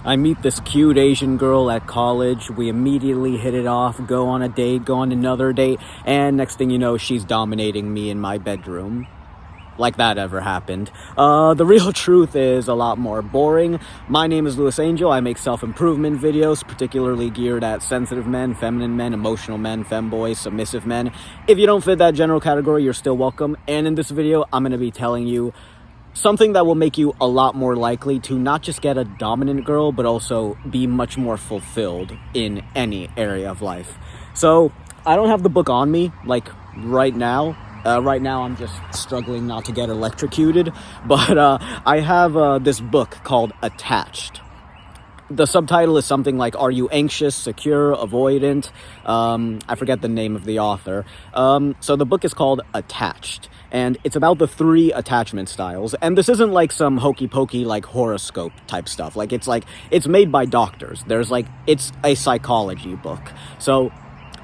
I meet this cute Asian girl at college. We immediately hit it off, go on a date, go on another date, and next thing you know, she's dominating me in my bedroom. Like that ever happened. The real truth is a lot more boring. My name is Louis Angel. I make self-improvement videos, particularly geared at sensitive men, feminine men, emotional men, femboys, submissive men. If you don't fit that general category, you're still welcome. And in this video, I'm going to be telling you something that will make you a lot more likely to not just get a dominant girl, but also be much more fulfilled in any area of life. So, I don't have the book on me, like, right now. Right now, I'm just struggling not to get electrocuted, but I have this book called Attached. The subtitle is something like, Are You Anxious, Secure, Avoidant? I forget the name of the author. So the book is called Attached, and it's about the 3 attachment styles. And this isn't like some hokey-pokey, like, horoscope type stuff. Like, it's made by doctors. It's a psychology book. So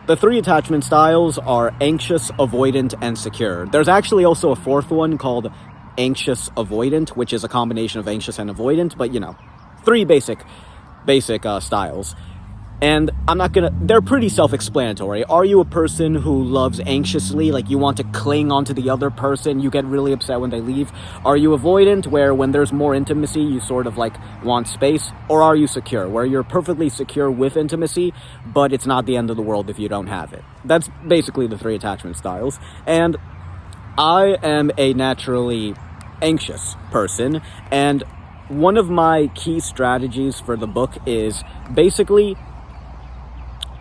the 3 attachment styles are anxious, avoidant, and secure. There's actually also a 4th one called anxious avoidant, which is a combination of anxious and avoidant, but 3 basic styles. And they're pretty self-explanatory. Are you a person who loves anxiously, like you want to cling onto the other person, you get really upset when they leave? Are you avoidant, where when there's more intimacy, you sort of like want space? Or are you secure, where you're perfectly secure with intimacy, but it's not the end of the world if you don't have it? That's basically the 3 attachment styles. And I am a naturally anxious person, and one of my key strategies for the book is basically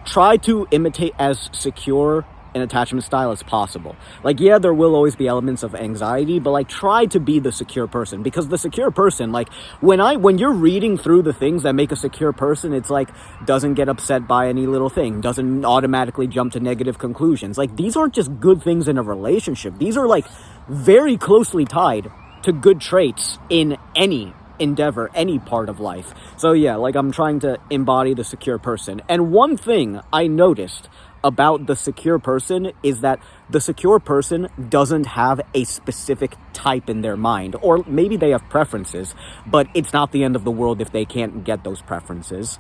try to imitate as secure an attachment style as possible. Like, yeah, there will always be elements of anxiety, but like try to be the secure person, because the secure person, like when you're reading through the things that make a secure person, it's like doesn't get upset by any little thing, doesn't automatically jump to negative conclusions. Like, these aren't just good things in a relationship. These are like very closely tied to good traits in any endeavor, any part of life. So yeah, like I'm trying to embody the secure person. And one thing I noticed about the secure person is that the secure person doesn't have a specific type in their mind, or maybe they have preferences, but it's not the end of the world if they can't get those preferences.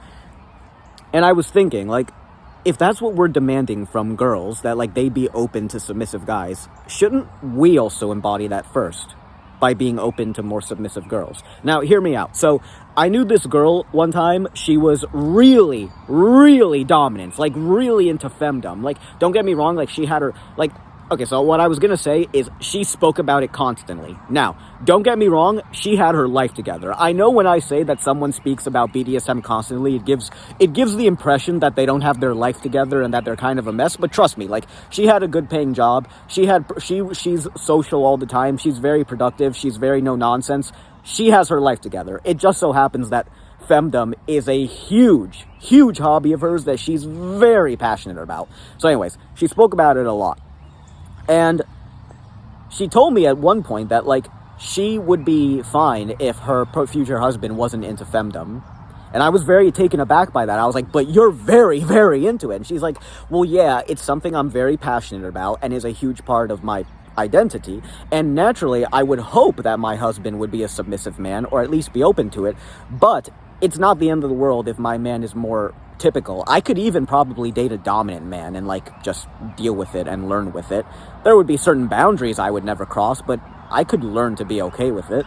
And I was thinking, like, if that's what we're demanding from girls, that like they be open to submissive guys, shouldn't we also embody that first by being open to more submissive girls? Now, hear me out. So, I knew this girl one time. She was really, really dominant, like really into femdom. Like, don't get me wrong, like she had her, like, okay, so what I was gonna say is she spoke about it constantly. Now, don't get me wrong, she had her life together. I know when I say that someone speaks about BDSM constantly, it gives the impression that they don't have their life together and that they're kind of a mess, but trust me, like, she had a good paying job, she's social all the time, she's very productive, she's very no nonsense, she has her life together. It just so happens that femdom is a huge, huge hobby of hers that she's very passionate about. So anyways, she spoke about it a lot. And she told me at one point that, like, she would be fine if her future husband wasn't into femdom. And I was very taken aback by that. I was like, but you're very, very into it. And she's like, well, yeah, it's something I'm very passionate about and is a huge part of my identity. And naturally, I would hope that my husband would be a submissive man, or at least be open to it. But it's not the end of the world if my man is more typical. I could even probably date a dominant man and like just deal with it and learn with it. There would be certain boundaries I would never cross, but I could learn to be okay with it.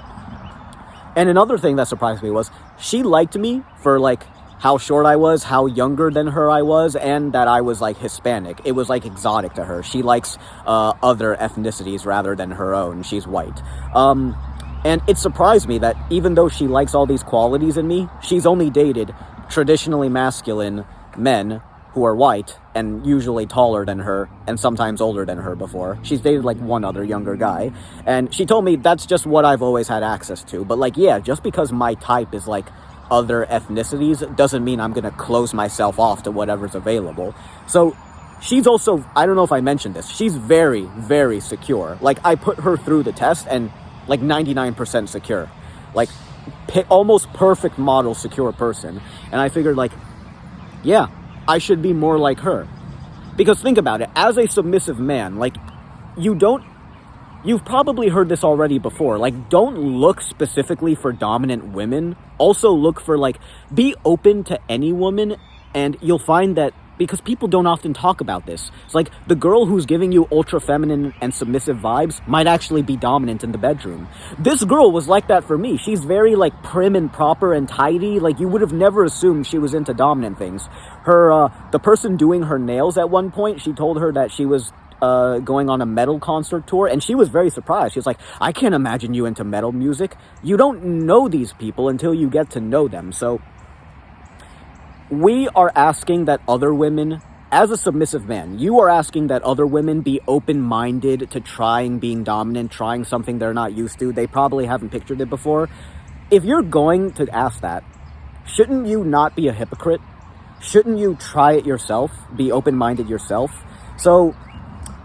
And another thing that surprised me was she liked me for like how short I was, how younger than her I was, and that I was like Hispanic. It was like exotic to her. She likes other ethnicities rather than her own. She's white. And it surprised me that even though she likes all these qualities in me, she's only dated traditionally masculine men who are white and usually taller than her and sometimes older than her before. She's dated like one other younger guy. And she told me that's just what I've always had access to. But like, yeah, just because my type is like other ethnicities doesn't mean I'm gonna close myself off to whatever's available. So she's also, I don't know if I mentioned this, she's very, very secure. Like, I put her through the test and like 99% secure. Like, almost perfect model secure person. And I figured, like, yeah, I should be more like her. Because think about it, as a submissive man, like, you don't you've probably heard this already before. Like, don't look specifically for dominant women. Also look for, like, be open to any woman, and you'll find that, because people don't often talk about this. It's like, the girl who's giving you ultra feminine and submissive vibes might actually be dominant in the bedroom. This girl was like that for me. She's very, like, prim and proper and tidy. Like, you would have never assumed she was into dominant things. The person doing her nails at one point, she told her that she was going on a metal concert tour, and she was very surprised. She was like, I can't imagine you into metal music. You don't know these people until you get to know them. So we are asking that other women, as a submissive man, you are asking that other women be open-minded to trying being dominant, trying something they're not used to. They probably haven't pictured it before. If you're going to ask that, shouldn't you not be a hypocrite? Shouldn't you try it yourself? Be open-minded yourself? So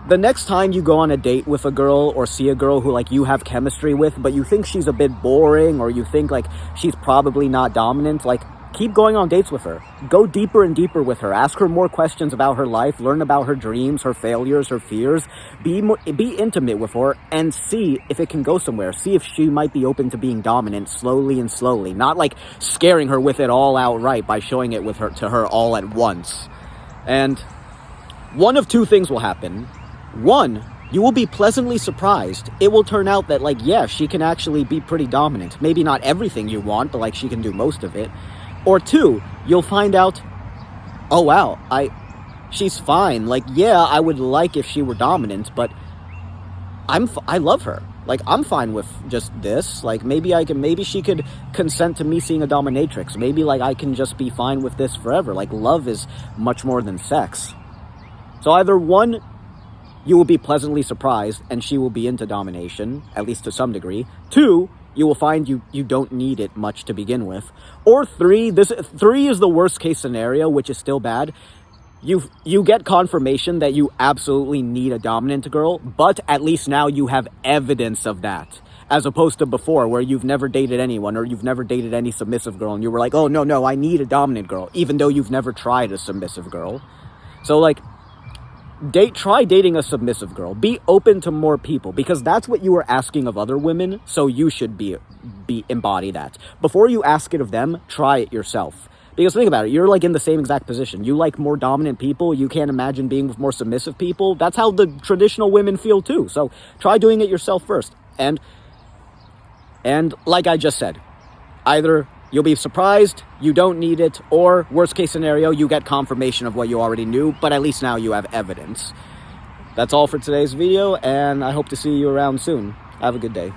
the next time you go on a date with a girl or see a girl who, like, you have chemistry with, but you think she's a bit boring, or you think, like, she's probably not dominant, like, keep going on dates with her. Go deeper and deeper with her. Ask her more questions about her life. Learn about her dreams, her failures, her fears. Be intimate with her and see if it can go somewhere. See if she might be open to being dominant slowly and slowly. Not, like, scaring her with it all outright by showing it to her all at once. And one of two things will happen. One, you will be pleasantly surprised. It will turn out that, like, yeah, she can actually be pretty dominant. Maybe not everything you want, but, like, she can do most of it. Or two, you'll find out, oh wow, she's fine. Like, yeah, I would like if she were dominant, but I love her. Like, I'm fine with just this. Like, maybe she could consent to me seeing a dominatrix. Maybe, like, I can just be fine with this forever. Like, love is much more than sex. So either one, you will be pleasantly surprised and she will be into domination, at least to some degree. Two, you will find you don't need it much to begin with. Or three is the worst case scenario, which is still bad. You get confirmation that you absolutely need a dominant girl, but at least now you have evidence of that. As opposed to before, where you've never dated anyone, or you've never dated any submissive girl, and you were like, oh, no, I need a dominant girl, even though you've never tried a submissive girl. So, like, try dating a submissive girl. Be open to more people, because that's what you are asking of other women, so you should embody that. Before you ask it of them, try it yourself. Because think about it, you're, like, in the same exact position. You like more dominant people, you can't imagine being with more submissive people. That's how the traditional women feel too. So try doing it yourself first. And like I just said, either you'll be surprised, you don't need it, or worst case scenario, you get confirmation of what you already knew, but at least now you have evidence. That's all for today's video, and I hope to see you around soon. Have a good day.